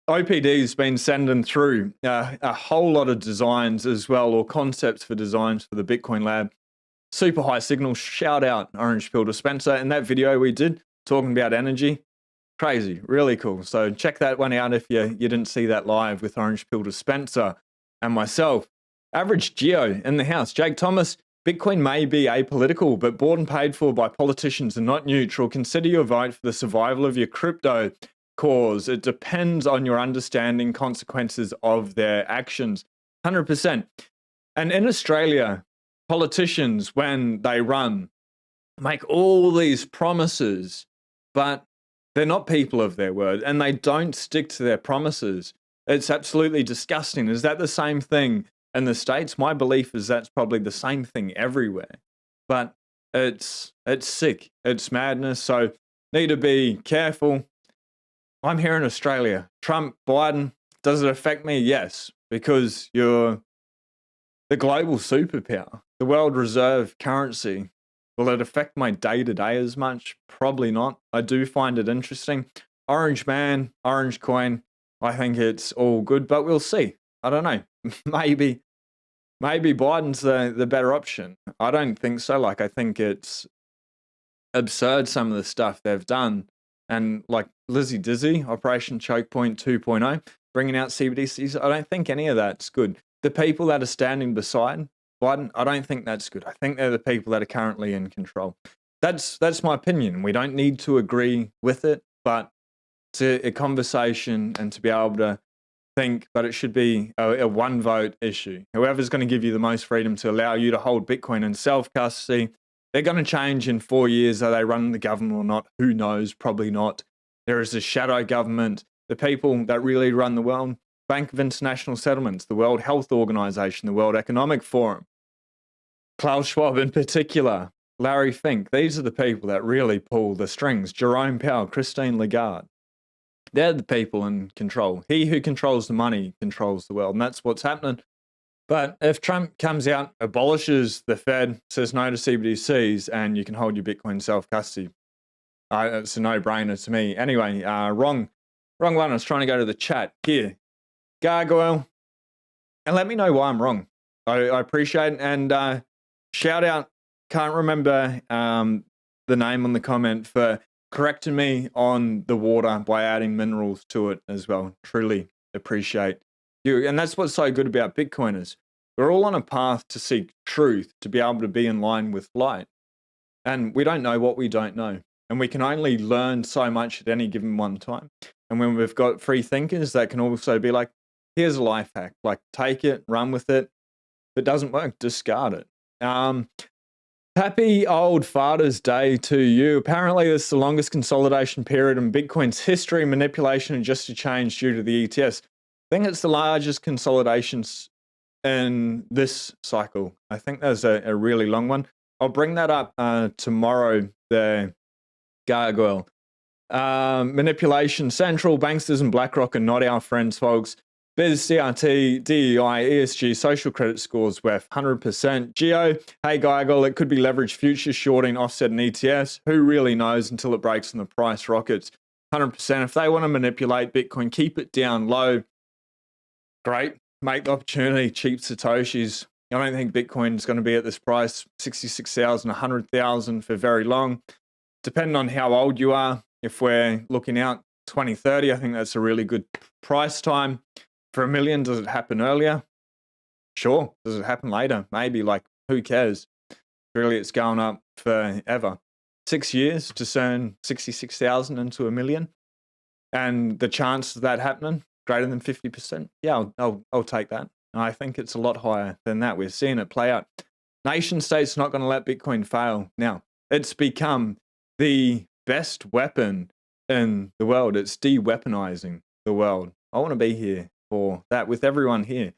OPD's been sending through a whole lot of designs as well, or concepts for designs for the Bitcoin Lab. Super high signal. Shout out Orange Pill Dispenser. In that video we did talking about energy, crazy, really cool. So check that one out if you didn't see that live with Orange Pill Dispenser and myself. Average Geo in the house. Jake Thomas, Bitcoin may be apolitical, but bought and paid for by politicians and not neutral. Consider your vote for the survival of your crypto cause. It depends on your understanding consequences of their actions. 100%. And in Australia, politicians, when they run, make all these promises, but they're not people of their word and they don't stick to their promises. It's absolutely disgusting. Is that the same thing in the States? My belief is that's probably the same thing everywhere. But it's sick. It's madness. So need to be careful. I'm here in Australia. Trump, Biden, does it affect me? Yes, because you're the global superpower, the world reserve currency. Will it affect my day-to-day as much? Probably not. I do find it interesting. Orange man, orange coin, I think it's all good, but we'll see. I don't know. Maybe Biden's the better option. I don't think so. Like, I think it's absurd, some of the stuff they've done. And like Lizzie Dizzy, Operation Chokepoint 2.0, bringing out CBDCs, I don't think any of that's good. The people that are standing beside Biden, I don't think that's good. I think they're the people that are currently in control. That's my opinion. We don't need to agree with it, but it's a conversation, and to be able to think, but it should be a one vote issue. Whoever's going to give you the most freedom to allow you to hold Bitcoin in self-custody, they're going to change in 4 years. Are they running the government or not? Who knows? Probably not. There is a shadow government. The people that really run the world, Bank of International Settlements, the World Health Organization, the World Economic Forum, Klaus Schwab in particular, Larry Fink, these are the people that really pull the strings. Jerome Powell, Christine Lagarde. They're the people in control. He who controls the money controls the world, and that's what's happening. But if Trump comes out, abolishes the Fed, says no to CBDCs, and you can hold your Bitcoin self-custody, it's a no-brainer to me. Anyway, wrong one. I was trying to go to the chat here. Gargoyle, and let me know why I'm wrong. I appreciate it. And shout out, can't remember the name on the comment, for correcting me on the water by adding minerals to it as well. Truly appreciate you. And that's what's so good about Bitcoiners. We're all on a path to seek truth, to be able to be in line with light. And we don't know what we don't know. And we can only learn so much at any given one time. And when we've got free thinkers that can also be like, here's a life hack, like take it, run with it. If it doesn't work, discard it. Happy old Father's Day to you. Apparently, this is the longest consolidation period in Bitcoin's history. Manipulation and just a change due to the ETS. I think it's the largest consolidations in this cycle. I think there's a really long one. I'll bring that up tomorrow, the Gargoyle. Manipulation Central, Banksters and BlackRock are not our friends, folks. Biz, CRT, DEI, ESG, social credit scores worth 100%. Geo, hey Gargoyle, it could be leveraged future shorting, offset and ETFs. Who really knows until it breaks and the price rockets? 100%. If they want to manipulate Bitcoin, keep it down low. Great. Make the opportunity, cheap Satoshis. I don't think Bitcoin is going to be at this price, 66,000, 100,000 for very long. Depending on how old you are, if we're looking out 2030, I think that's a really good price time. For $1 million, does it happen earlier? Sure. Does it happen later? Maybe. Like, who cares? Really, it's going up forever. 6 years to turn 66,000 into $1 million, and the chance of that happening greater than 50%. Yeah, I'll take that. I think it's a lot higher than that. We're seeing it play out. Nation states not going to let Bitcoin fail. Now, it's become the best weapon in the world. It's de-weaponizing the world. I want to be here for that with everyone here.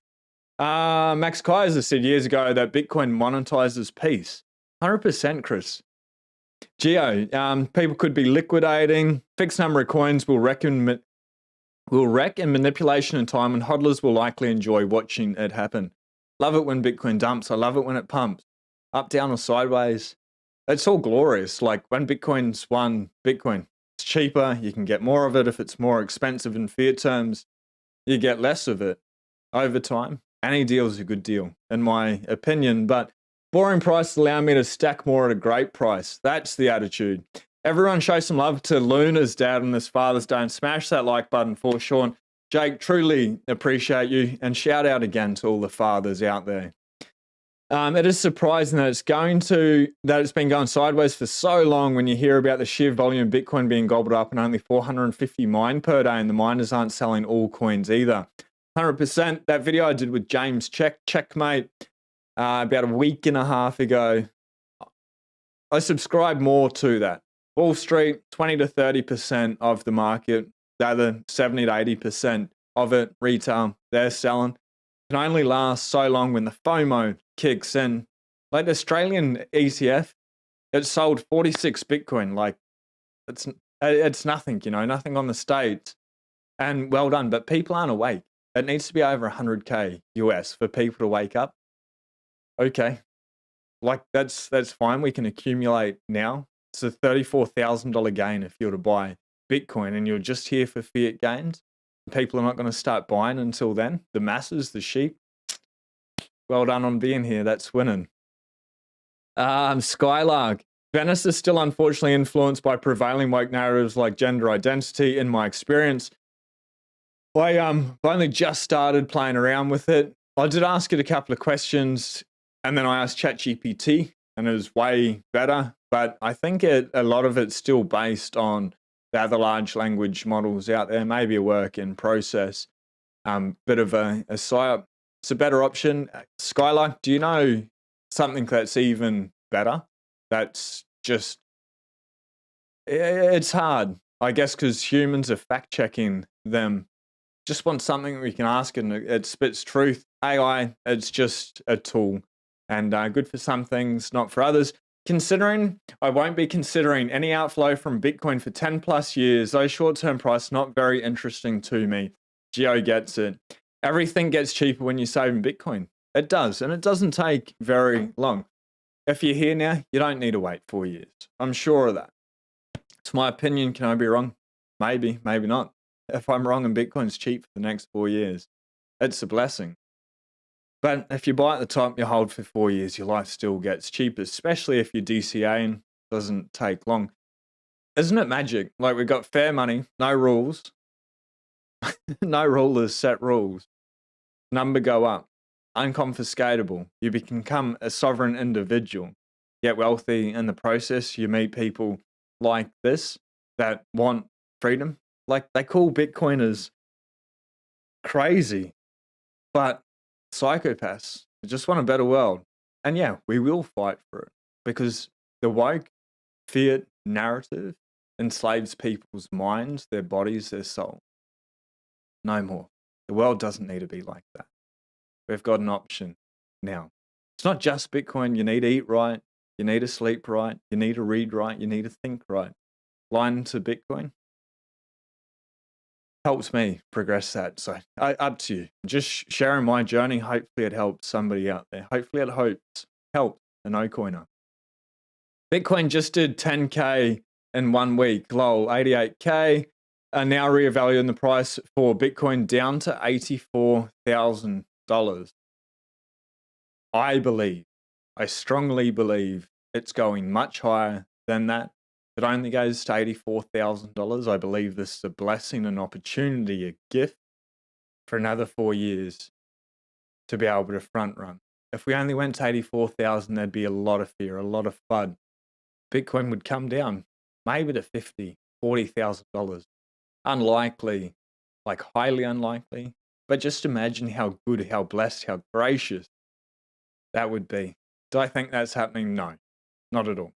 Max Kaiser said years ago that Bitcoin monetizes peace. 100%, Chris. Geo, people could be liquidating. Fixed number of coins will wreck in manipulation and time, and hodlers will likely enjoy watching it happen. Love it when Bitcoin dumps. I love it when it pumps. Up, down, or sideways. It's all glorious. Like when Bitcoin's one Bitcoin, it's cheaper. You can get more of it. If it's more expensive in fiat terms, you get less of it over time. Any deal is a good deal, in my opinion. But boring prices allow me to stack more at a great price. That's the attitude. Everyone show some love to Luna's dad on this Father's Day and smash that like button for Sean. Jake, truly appreciate you, and shout out again to all the fathers out there. It is surprising that it's been going sideways for so long when you hear about the sheer volume of Bitcoin being gobbled up and only 450 mined per day, and the miners aren't selling all coins either. 100%. That video I did with James Checkmate about a week and a half ago, I subscribe more to that. Wall Street, 20 to 30% of the market, the other 70 to 80% of it, retail, they're selling. Can only last so long when the FOMO kicks in. Like the Australian ETF, it sold 46 Bitcoin. Like it's nothing, nothing on the States. And well done, but people aren't awake. It needs to be over 100K US for people to wake up. Okay, like that's fine. We can accumulate now. It's a $34,000 gain if you're to buy Bitcoin, and you're just here for fiat gains. People are not going to start buying until then. The masses, the sheep. Well done on being here. That's winning. Skylark. Venice is still unfortunately influenced by prevailing woke narratives like gender identity, in my experience. I've only just started playing around with it. I did ask it a couple of questions, and then I asked ChatGPT, and it was way better. But I think a lot of it's still based on the other large language models out there, maybe a work in process. Bit of a psyop. It's a better option. Skylark, do you know something that's even better? That's just, it's hard, I guess, because humans are fact checking them. Just want something we can ask and it spits truth. AI, it's just a tool and good for some things, not for others. Considering I won't be considering any outflow from Bitcoin for 10 plus years, those short-term price not very interesting to me. Geo gets it. Everything gets cheaper when you save in Bitcoin. It does, and it doesn't take very long. If you're here now, you don't need to wait 4 years. I'm sure of that. It's my opinion. Can I be wrong? Maybe, maybe not. If I'm wrong and Bitcoin's cheap for the next 4 years, it's a blessing. But if you buy at the top, you hold for 4 years, your life still gets cheaper, especially if you're DCAing. Doesn't take long. Isn't it magic? Like, we've got fair money, no rules. No rulers set rules. Number go up. Unconfiscatable. You become a sovereign individual. Get wealthy in the process. You meet people like this that want freedom. Like, they call Bitcoiners crazy, but psychopaths. They just want a better world. And yeah, we will fight for it because the woke fiat narrative enslaves people's minds, their bodies, their soul. No more. The world doesn't need to be like that. We've got an option now. It's not just Bitcoin. You need to eat right. You need to sleep right. You need to read right. You need to think right. Line to Bitcoin helps me progress that. So up to you. Just sharing my journey. Hopefully it helps somebody out there. Hopefully it helps a no-coiner. Bitcoin just did 10K in 1 week. Lol, 88K. Are now reevaluating the price for Bitcoin down to $84,000. I strongly believe it's going much higher than that. If it only goes to $84,000, I believe this is a blessing, an opportunity, a gift for another 4 years to be able to front run. If we only went to 84,000, there'd be a lot of fear, a lot of FUD. Bitcoin would come down maybe to $50,000, $40,000. Unlikely, like highly unlikely. But just imagine how good, how blessed, how gracious that would be. Do I think that's happening? No, not at all.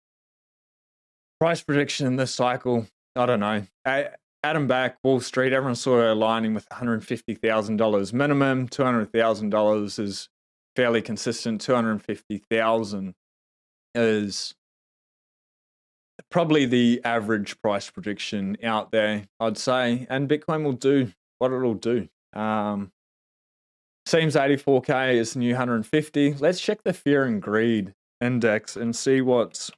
Price prediction in this cycle, I don't know. Adam back, Wall Street, everyone's sort of aligning with $150,000 minimum. $200,000 is fairly consistent. $250,000 is probably the average price prediction out there, I'd say. And Bitcoin will do what it'll do. Seems 84K is the new 150. Let's check the fear and greed index and see what's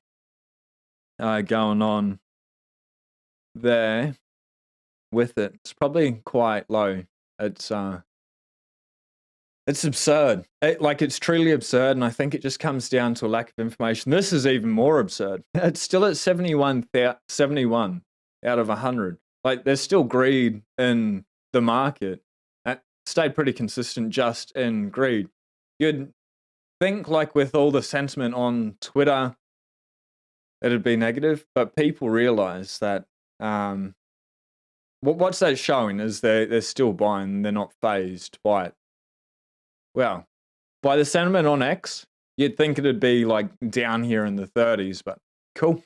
going on there with it. It's probably quite low. It's absurd. It's truly absurd, and I think it just comes down to a lack of information. This is even more absurd. It's still at 71 out of 100. Like, there's still greed in the market. It stayed pretty consistent just in greed. You'd think, like, with all the sentiment on Twitter, it'd be negative, but people realize that what's that showing is they're still buying, they're not phased by it. Well, by the sentiment on X, you'd think it'd be like down here in the 30s, but cool.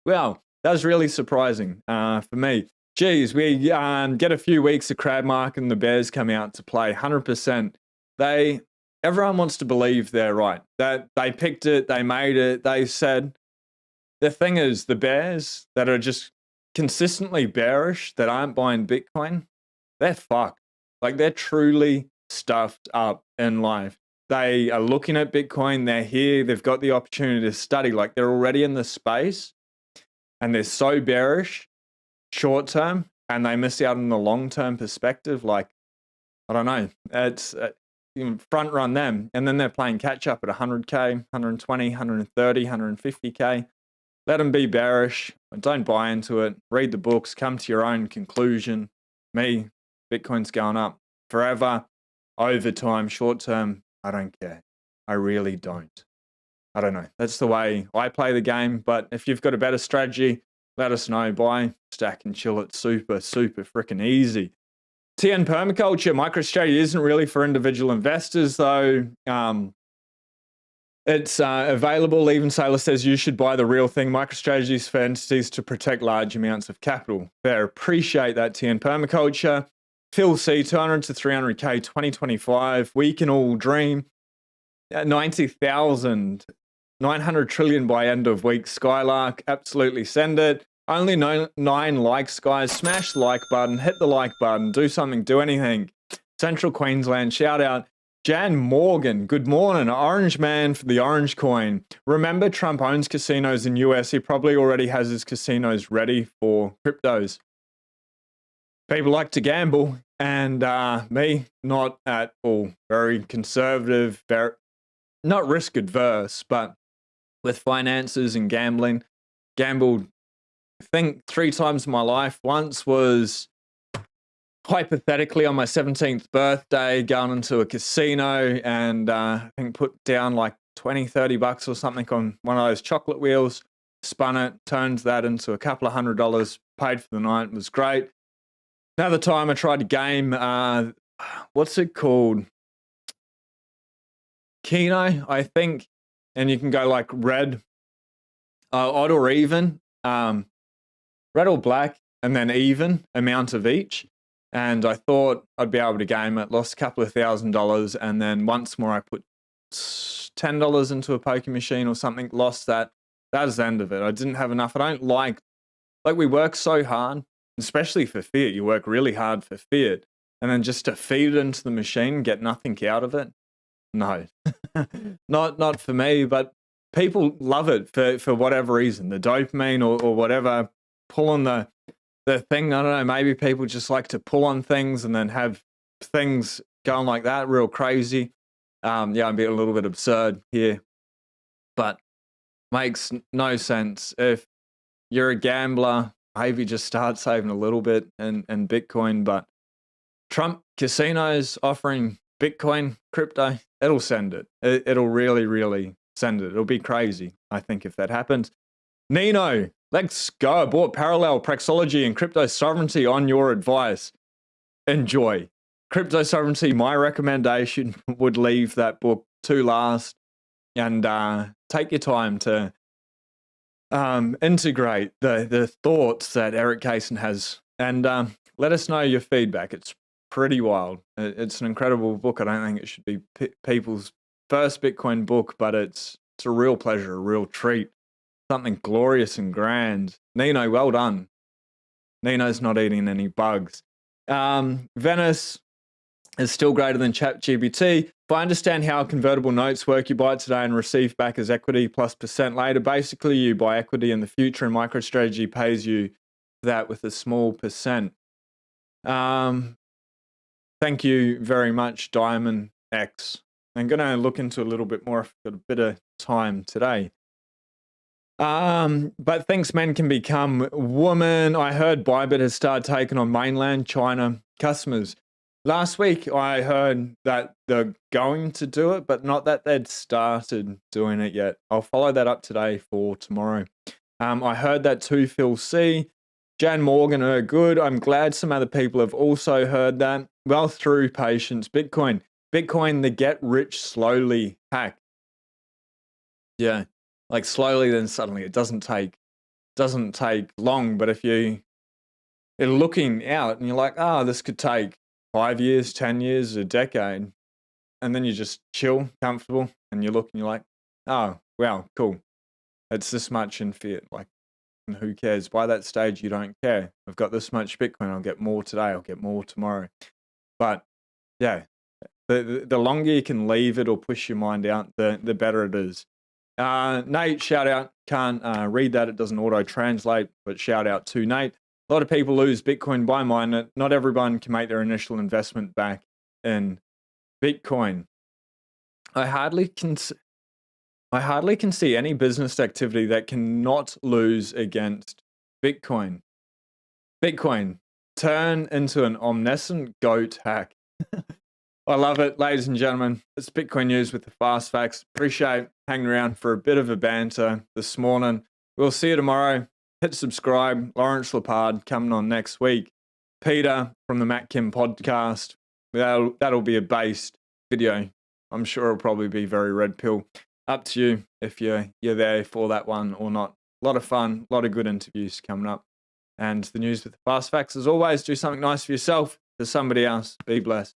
Well, that was really surprising for me. Geez, we get a few weeks of crab market and the Bears come out to play 100%. Everyone wants to believe they're right. That they picked it, they made it, they said. The thing is, the Bears that are just consistently bearish, that aren't buying Bitcoin, they're fucked. Like, they're truly stuffed up in life. They are looking at Bitcoin, they're here, they've got the opportunity to study, like they're already in the space and they're so bearish short term and they miss out on the long term perspective. Like, I don't know, it's front run them and then they're playing catch up at 100K, 120, 130, 150K. let them be bearish. Don't buy into it. Read the books. Come to your own conclusion. Me, Bitcoin's going up forever, over time, short term. I don't care. I really don't. I don't know. That's the way I play the game. But if you've got a better strategy, let us know. Buy, stack, and chill. It's super, super freaking easy. TN permaculture, MicroStrategy isn't really for individual investors, though. It's available. Even Sailor says you should buy the real thing. MicroStrategy is for entities to protect large amounts of capital. Fair. Appreciate that, TN permaculture. Phil C, 200 to 300K 2025. We can all dream. 90,000. 900 trillion by end of week. Skylark, absolutely send it. Only 9 likes, guys. Smash the like button, hit the like button, do something, do anything. Central Queensland, shout out. Jan Morgan, good morning. Orange man for the orange coin. Remember, Trump owns casinos in US. He probably already has his casinos ready for cryptos. People like to gamble, and me, not at all. Very conservative, very, not risk adverse, but with finances and gambling. Gambled, I think, 3 times in my life. Once was hypothetically on my 17th birthday, going into a casino and I think put down like 20, 30 bucks or something on one of those chocolate wheels, spun it, turned that into a couple of $100, paid for the night. It was great. Another time I tried a game, what's it called? Keno, I think. And you can go like red, odd or even, red or black, and then even amount of each. And I thought I'd be able to game it, lost a couple of $1,000, and then once more I put $10 into a poker machine or something, lost that. That was the end of it. I didn't have enough. I don't like we work so hard, especially for fiat. You work really hard for fiat, and then just to feed it into the machine, get nothing out of it. No, not for me, but people love it for whatever reason, the dopamine or whatever, pulling the thing. I don't know, maybe people just like to pull on things and then have things going like that, real crazy. Yeah, I'm being a little bit absurd here, but makes no sense. If you're a gambler, maybe just start saving a little bit in Bitcoin, but Trump casinos offering Bitcoin, crypto, it'll send it. It'll really, really send it. It'll be crazy, I think, if that happens. Nino, let's go. I bought Parallel, Praxology, and Crypto Sovereignty on your advice. Enjoy. Crypto Sovereignty, my recommendation, would leave that book to last and take your time to integrate the thoughts that Eric Kaysen has, and let us know your feedback. It's pretty wild. It's an incredible book. I don't think it should be people's first Bitcoin book, but it's a real pleasure, a real treat, something glorious and grand. Nino, well done. Nino's not eating any bugs. Venice is still greater than ChatGPT. If I understand how convertible notes work, you buy it today and receive back as equity plus % later. Basically, you buy equity in the future, and MicroStrategy pays you that with a small %. Thank you very much, Diamond X. I'm going to look into a little bit more if I've got a bit of time today. But thinks men can become women. I heard Bybit has started taking on mainland China customers. Last week, I heard that they're going to do it, but not that they'd started doing it yet. I'll follow that up today for tomorrow. I heard that too, Phil C. Jan Morgan are good. I'm glad some other people have also heard that. Well, through patience. Bitcoin, the get rich slowly hack. Yeah, like slowly, then suddenly. It doesn't take long, but if you're looking out and you're like, this could take 5 years, 10 years, a decade, and then you just chill, comfortable, and you look and you're like, oh, wow, cool. It's this much in fiat. Like, and who cares? By that stage, you don't care. I've got this much Bitcoin. I'll get more today. I'll get more tomorrow. But yeah, the longer you can leave it or push your mind out, the better it is. Nate, shout out. Can't read that. It doesn't auto-translate, but shout out to Nate. A lot of people lose Bitcoin by mine. Not everyone can make their initial investment back in Bitcoin. I hardly I hardly can see any business activity that cannot lose against Bitcoin. Bitcoin, turn into an omniscient goat hack. I love it, ladies and gentlemen. It's Bitcoin News with the Fast Facts. Appreciate hanging around for a bit of a banter this morning. We'll see you tomorrow. Hit subscribe. Lawrence Lepard coming on next week. Peter from the Matt Kim podcast. That'll be a based video. I'm sure it'll probably be very red pill. Up to you if you're there for that one or not. A lot of fun, a lot of good interviews coming up. And the news with the Fast Facts, as always, do something nice for yourself, for somebody else. Be blessed.